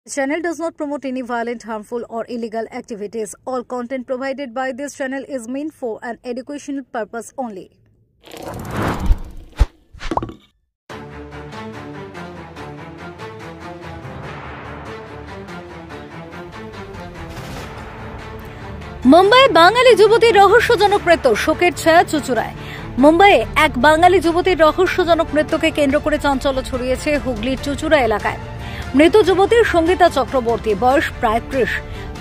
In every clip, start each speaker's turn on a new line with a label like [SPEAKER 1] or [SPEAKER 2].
[SPEAKER 1] The channel does not promote any violent, harmful, or illegal activities. All content provided by this channel is meant for an educational purpose only. Mumbai বাঙালি যুবতীর রহস্যজনক মৃত্যু, শোকের ছায়া চুচুড়ায়। মুম্বাইয়ে এক বাঙালি যুবতীর রহস্যজনক মৃত্যুকে কেন্দ্র করে চাঞ্চল্য ছড়িয়েছে হুগলির চুচুড়া এলাকায়। মৃত যুবতীর সঙ্গীতা চক্রবর্তী, বয়স প্রায় ৩০।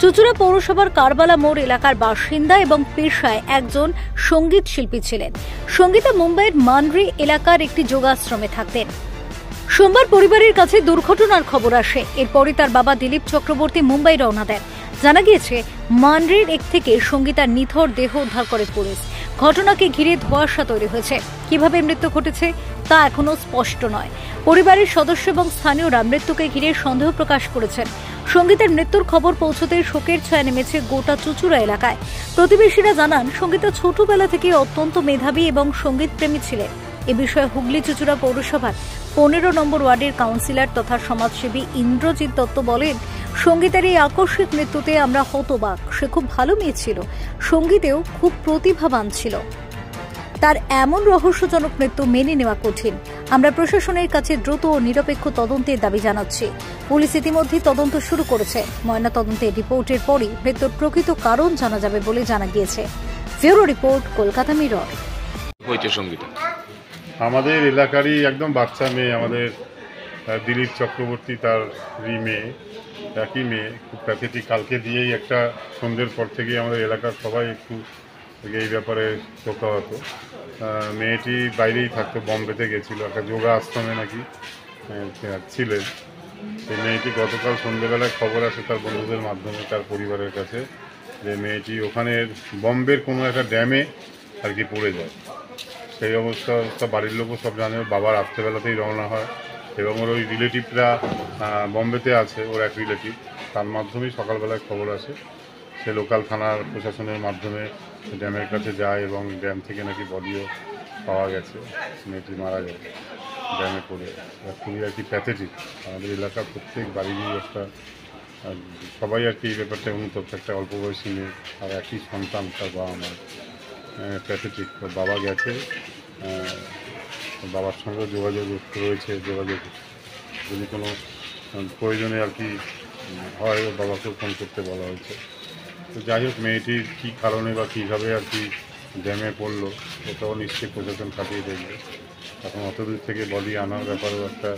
[SPEAKER 1] চুচুড়া পৌরসভার কারবালা মোড় এলাকার বাসিন্দা এবং পেশায় একজন সঙ্গীত শিল্পী ছিলেন। সঙ্গীতা মুম্বাইয়ের মানরি এলাকার একটি যোগাশ্রমে থাকতেন। সোমবার পরিবারের কাছে দুর্ঘটনার খবর আসে। এরপরই তার বাবা দিলীপ চক্রবর্তী মুম্বাই রওনা দেন। জানা গিয়েছে, মানরির এক থেকে সঙ্গীতার নিথর দেহ উদ্ধার করে পুলিশ। ঘটনাকে ঘিরে ধোঁয়াশা তৈরি হয়েছে। কিভাবে মৃত্যু ঘটেছে তা এখনো স্পষ্ট নয়। পরিবারের সদস্য এবং স্থানীয়রা মৃত্যুকে ঘিরে সন্দেহ প্রকাশ করেছেন। সঙ্গীতার মৃত্যুর খবর পৌঁছতেই শোকের ছায়া নেমেছে গোটা চুচুড়া এলাকায়। প্রতিবেশীরা জানান, সঙ্গীতা ছোটবেলা থেকে অত্যন্ত মেধাবী এবং সঙ্গীতপ্রেমী ছিলেন। এ বিষয়ে হুগলি চুচুড়া পৌরসভার ১৫ নম্বর ওয়ার্ডের কাউন্সিলর তথা সমাজসেবী ইন্দ্রজিৎ দত্ত বলেন, সঙ্গীতের এই আকস্মিক মৃত্যুতে আমরা হতবাক। সে খুব ভালো মেয়ে ছিল, সঙ্গীতেও খুব প্রতিভাবান ছিল। তার এমন রহস্যজনক মৃত্যু মেনে নেওয়া কঠিন। আমরা প্রশাসনের কাছে দ্রুত ও নিরপেক্ষ তদন্তের দাবি জানাচ্ছি। পুলিশ ইতিমধ্যেই তদন্ত শুরু করেছে। ময়না তদন্তের রিপোর্টের পরই মৃত্যুর প্রকৃত কারণ জানা যাবে বলে জানা গিয়েছে। Bureau report, Kolkata mirror.
[SPEAKER 2] আমাদের এলাকারই একদম বাচ্চা মেয়ে, আমাদের দিলীপ চক্রবর্তী, তার মেয়ে, একই মেয়ে, খুব প্যাথেটিক। কালকে দিয়েই একটা সন্ধ্যের পর থেকেই আমাদের এলাকার সবাই একটু এই ব্যাপারে শোকাহত। মেয়েটি বাইরেই থাকতো, বম্বেতে গেছিলো, একটা যোগা আশ্রমে নাকি ছিলেন। সেই মেয়েটি গতকাল সন্ধ্যেবেলায় খবর আসে তার বন্ধুদের মাধ্যমে, তার পরিবারের কাছে, যে মেয়েটি ওখানের বম্বের কোনো একটা ড্যামে আর কি পড়ে যায়। সেই অবস্থা বাড়ির লোকও সব জানে। বাবা রাত্রেবেলাতেই রওনা হয় এবং ওর ওই রিলেটিভরা বম্বেতে আছে, ওর এক রিলেটিভ, তার মাধ্যমেই সকালবেলায় খবর আসে। সে লোকাল থানার প্রশাসনের মাধ্যমে ড্যামের কাছে যায় এবং ড্যাম থেকে নাকি বডিও পাওয়া গেছে। মেয়েটি মারা যায় ড্যামে পড়ে। খুবই আর কি প্যাথেটিক। আমাদের এলাকার প্রত্যেক বাড়িরই একটা সবাই আর কি এই ব্যাপারটা অনুতপ্ত। একটা অল্প বয়সী মেয়ে, আর একই সন্তান, তার বাবা মা, প্যাথেটিক। বাবা গেছে, বাবার সঙ্গে যোগাযোগ রয়েছে। যোগাযোগ যদি কোনো প্রয়োজনে আর কি হয়, ওর বাবাকেও ফোন করতে বলা হয়েছে। তো যাই হোক, মেয়েটির কী কারণে বা কীভাবে আর কি ড্যামে পড়লো, ওটাও নিশ্চয়ই প্রশাসন কাটিয়ে দেখবে। এখন অত দূর থেকে বডি আনার ব্যাপারেও একটা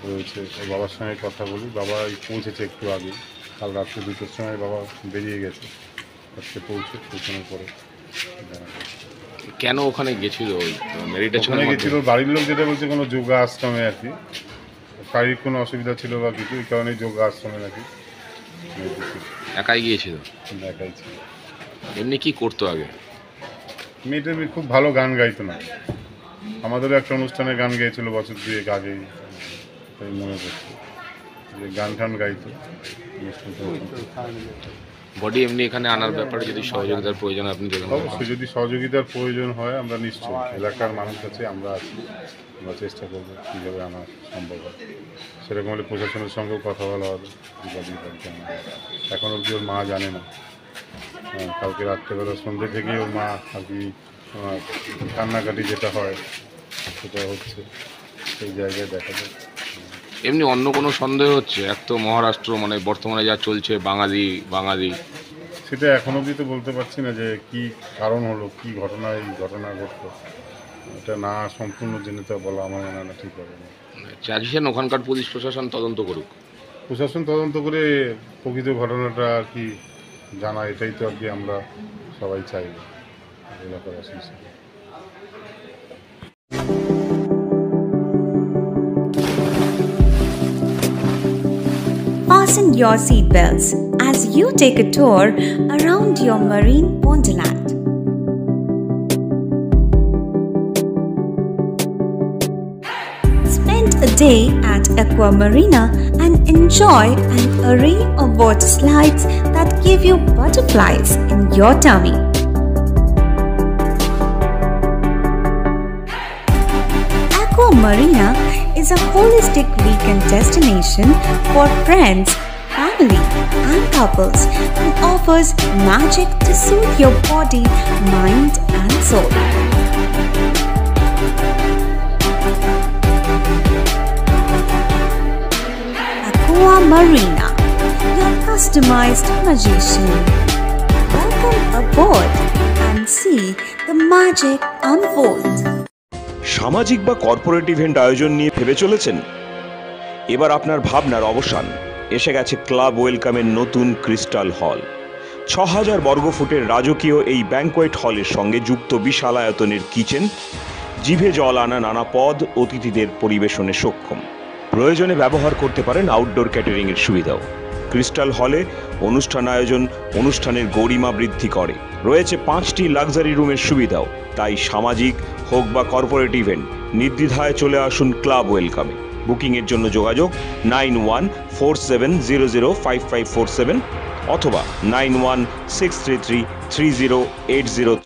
[SPEAKER 2] রয়েছে। ওর বাবার সঙ্গে কথা বলি, বাবা পৌঁছেছে একটু আগে, কাল রাত্রে 2টোর সময় বাবা বেরিয়ে গেছে। আজকে পৌঁছানোর পরে
[SPEAKER 3] কেন ওখানে গেছিল?
[SPEAKER 2] ওখানে গেছিল বাড়ির লোক যেটা বলছে, কোনো যোগা আশ্রমে আর কি, শারীরিক কোনো অসুবিধা ছিল বা কিছু, এই কারণে যোগা আশ্রমে নাকি
[SPEAKER 3] একাই গিয়েছিল।
[SPEAKER 2] একাই ছিল।
[SPEAKER 3] এমনি কি করতো আগে?
[SPEAKER 2] মেয়েটা খুব ভালো গান গাইতো না। আমাদেরও একটা অনুষ্ঠানে গান গেয়েছিল বছর 2 আগেই, তাই মনে করছে যে গান টান গাইতো।
[SPEAKER 3] বডি এমনি এখানে আনার ব্যাপারে যদি সহযোগিতার প্রয়োজন আপনি দেখেন,
[SPEAKER 2] অবশ্যই যদি সহযোগিতার প্রয়োজন হয় আমরা নিশ্চয়ই এলাকার মানুষ আছে, আমরা আছি, আমরা চেষ্টা করবো কীভাবে আনা সম্ভব হয়। সেরকম হলে প্রশাসনের সঙ্গেও কথা বলা হবে। এখন অবধি ওর মা জানে না। কালকে রাত্রেবেলা সন্ধ্যে থেকেই ওর মা আর কি কান্নাকাটি যেটা হয় সেটা হচ্ছে, সেই জায়গায় দেখা যায়।
[SPEAKER 3] এমনি অন্য কোনো সন্দেহ হচ্ছে? এক তো মহারাষ্ট্র, মানে বর্তমানে যা চলছে বাঙালি,
[SPEAKER 2] সেটা এখন অবধি তো বলতে পারছি না যে কি কারণ হলো, কি ঘটনায় এই ঘটনা ঘটলো। এটা না সম্পূর্ণ জেনে তো বলা আমার মনে হয় না ঠিক হবে না।
[SPEAKER 3] চাইছেন ওখানকার পুলিশ প্রশাসন তদন্ত করুক?
[SPEAKER 2] প্রশাসন তদন্ত করে প্রকৃত ঘটনাটা আর কি জানা, এটাই তো আর কি আমরা সবাই চাইব এলাকার বাসিন্দা।
[SPEAKER 4] Fasten your seatbelts as you take a tour around your marine wonderland. Spend a day at Aqua Marina and enjoy an array of water slides that give you butterflies in your tummy. Aqua Marina is a holistic weekend destination for friends, family, and couples and offers magic to soothe your body, mind, and soul. Aqua Marina, your customized magician. Welcome aboard and see the magic unfold.
[SPEAKER 5] সামাজিক বা corporate event আয়োজন নিয়ে ভেবে চলেছেন? এবার আপনার ভাবনার অবসান। এসে গেছে ক্লাব ওয়েলকামের নতুন ক্রিস্টাল হল। ৬,০০০ বর্গফুটের রাজকীয় এই ব্যাংকোয়েট হলের সঙ্গে যুক্ত বিশাল আয়তনের কিচেন, জিভে জল আনা নানা পদ অতিথিদের পরিবেশনে সক্ষম। প্রয়োজনে ব্যবহার করতে পারেন আউটডোর ক্যাটারিংয়ের সুবিধাও। ক্রিস্টাল হলে অনুষ্ঠান আয়োজন অনুষ্ঠানের গরিমা বৃদ্ধি করে। রয়েছে ৫টি লাক্সারি রুমের সুবিধাও। তাই সামাজিক হোক বা কর্পোরেট ইভেন্ট নির্দ্বিধায় চলে আসুন ক্লাব ওয়েলকামে। বুকিংয়ের জন্য যোগাযোগ 9147005547 অথবা 9163333080।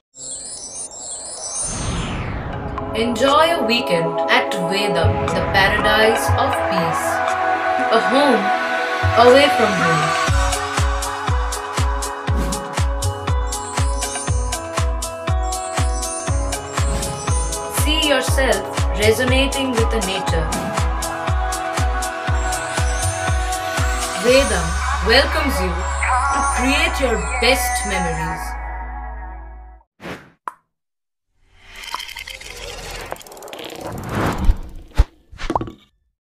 [SPEAKER 6] Enjoy a weekend at Vedam, the paradise of peace. A home away from home. See yourself resonating with the nature. Vedam welcomes you to create your best memories.